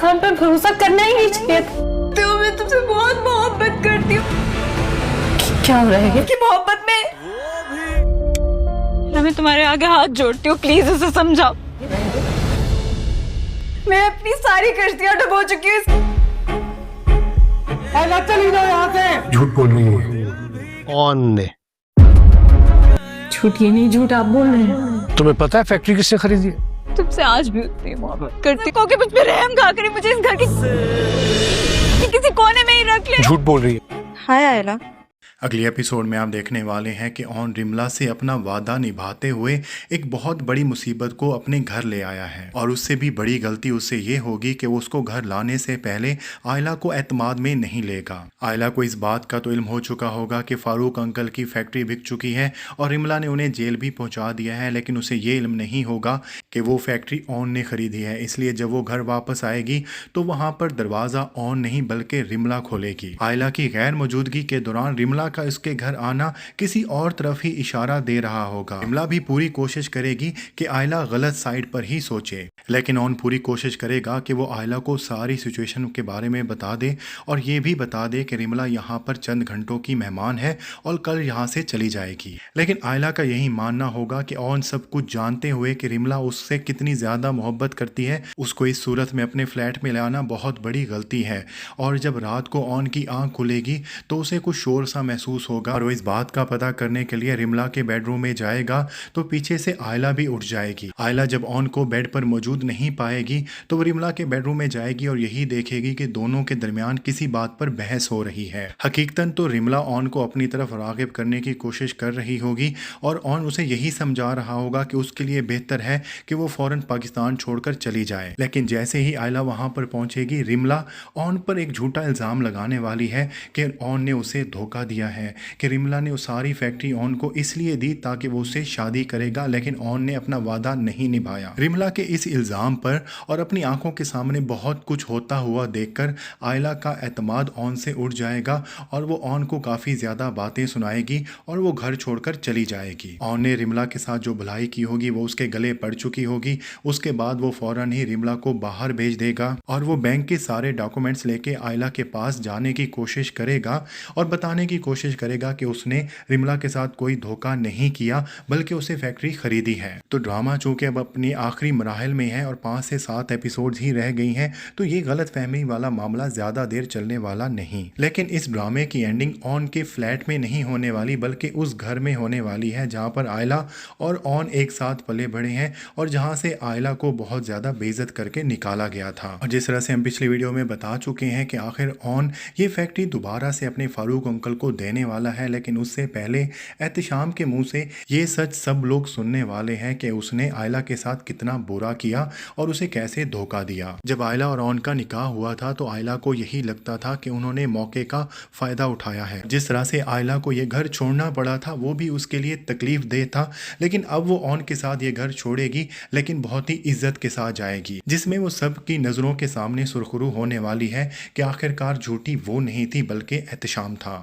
इंसान पर भरोसा करना ही नहीं चाहिए था। तो मैं तुमसे बहुत मोहब्बत करती हूँ। क्या हो रहा है? कि मोहब्बत में मैं तुम्हारे आगे हाथ जोड़ती हूँ, प्लीज उसे समझाओ। मैं अपनी सारी कश्तियां डुबो चुकी हूँ। चली जाओ यहाँ से। झूठ बोल रही है ऑन ने। झूठ ये नहीं, झूठ आप बोल रहे हैं। तुम्हें पता है फैक्ट्री किसने खरीदी है? तुमसे आज भी उतनी मोहब्बत करती हूँ कि मुझ पे रहम खा कर मुझे इस घर की किसी कोने में ही रख ले। झूठ बोल रही है। हाय आयला। अगले एपिसोड में आप देखने वाले हैं कि ऑन रिमला से अपना वादा निभाते हुए एक बहुत बड़ी मुसीबत को अपने घर ले आया है, और उससे भी बड़ी गलती उससे ये होगी कि वो उसको घर लाने से पहले आयला को एतमाद में नहीं लेगा। आयला को इस बात का तो इल्म हो चुका होगा कि फारूक अंकल की फैक्ट्री बिक चुकी है और रिमला ने उन्हें जेल भी पहुंचा दिया है, लेकिन उसे ये इल्म नहीं होगा कि वो फैक्ट्री ऑन ने खरीदी है। इसलिए जब वो घर वापस आएगी तो वहाँ पर दरवाज़ा ऑन नहीं बल्कि रिमला खोलेगी। आयला की गैर मौजूदगी के दौरान रिमला का इसके घर आना किसी और तरफ ही इशारा दे रहा होगा। रिमला भी पूरी कोशिश करेगी कि आयला गलत साइड पर ही सोचे, लेकिन ऑन पूरी कोशिश करेगा कि वो आयला को सारी सिचुएशन के बारे में बता दे और ये भी बता दे कि रिमला यहाँ पर चंद घंटों की मेहमान है और कल यहाँ से चली जाएगी। लेकिन आयला का यही मानना होगा कि ऑन सब कुछ जानते हुए कि रिमला उससे कितनी ज़्यादा मोहब्बत करती है, उसको इस सूरत में अपने फ्लैट में लाना बहुत बड़ी गलती है। और जब रात को ऑन की आंख खुलेगी तो उसे कुछ शोर सा महसूस होगा और वो इस बात का पता करने के लिए रिमला के बेडरूम में जाएगा तो पीछे से आयला भी उठ जाएगी। आयला जब ऑन को बेड पर मौजूद नहीं पाएगी तो वो रिमला के बेडरूम में जाएगी और यही देखेगी कि दोनों के दरमियान किसी बात पर बहस हो रही है। हकीकतन तो रिमला ऑन को अपनी तरफ रागिब करने की कोशिश कर रही होगी और ऑन उसे यही समझा रहा होगा कि उसके लिए बेहतर है कि वो फौरन पाकिस्तान छोड़कर चली जाए। लेकिन जैसे ही आयला वहां पर पहुंचेगी रिमला ऑन पर एक झूठा इल्ज़ाम लगाने वाली है कि ऑन ने उसे धोखा दिया है, कि रिमला ने उस सारी फैक्ट्री ऑन को इसलिए दी ताकि वो उससे शादी करेगा, लेकिन ऑन ने अपना वादा नहीं निभाया। रिमला के इस इल्ज़ाम पर और अपनी आंखों के सामने बहुत कुछ होता हुआ देखकर आयला का एतमाद ऑन से उड़ जाएगा और वो ऑन को काफ़ी ज़्यादा बातें सुनाएगी और वो घर छोड़कर चली जाएगी। ऑन ने रिमला के साथ जो भलाई की होगी वो उसके गले पड़ चुकी होगी। उसके बाद वो फौरन ही रिमला को बाहर भेज देगा और वो बैंक के सारे डॉक्यूमेंट्स लेके आयला के पास जाने की कोशिश करेगा और बताने की कोशिश करेगा कि उसने रिमला के साथ कोई धोखा नहीं किया बल्कि उसे फैक्ट्री खरीदी है। तो ड्रामा चूंकि अब अपनी आखिरी मराहल में है और 5 से 7 एपिसोड्स ही रह गई हैं, तो ये गलत फहमी वाला मामला ज़्यादा देर चलने वाला नहीं। लेकिन इस ड्रामे की एंडिंग ऑन के फ्लैट में नहीं होने वाली बल्कि उस घर में होने वाली है जहाँ पर आयला और ऑन एक साथ पले बढ़े हैं और जहाँ से आयला को बहुत ज़्यादा बेइज्जत करके निकाला गया था। और जिस तरह से हम पिछली वीडियो में बता चुके हैं कि आखिर ऑन ये फैक्ट्री दोबारा से अपने फारूक अंकल को देने वाला है, लेकिन उससे पहले एहतशाम के मुंह से ये सच सब लोग सुनने वाले हैं कि उसने आयला के साथ कितना बुरा किया और उसे कैसे धोखा दिया। जब आयला और ऑन का निकाह हुआ था तो आयला को यही लगता था कि उन्होंने मौके का फायदा उठाया है। जिस तरह से आयला को ये घर छोड़ना पड़ा था वो भी उसके लिए तकलीफ दे था, लेकिन अब वो ऑन के साथ ये घर छोड़ेगी, लेकिन बहुत ही इज्जत के साथ जाएगी, जिसमें वो सब की नजरों के सामने सुरखरू होने वाली है कि आखिरकार झूठी वो नहीं थी बल्कि एहतशाम था।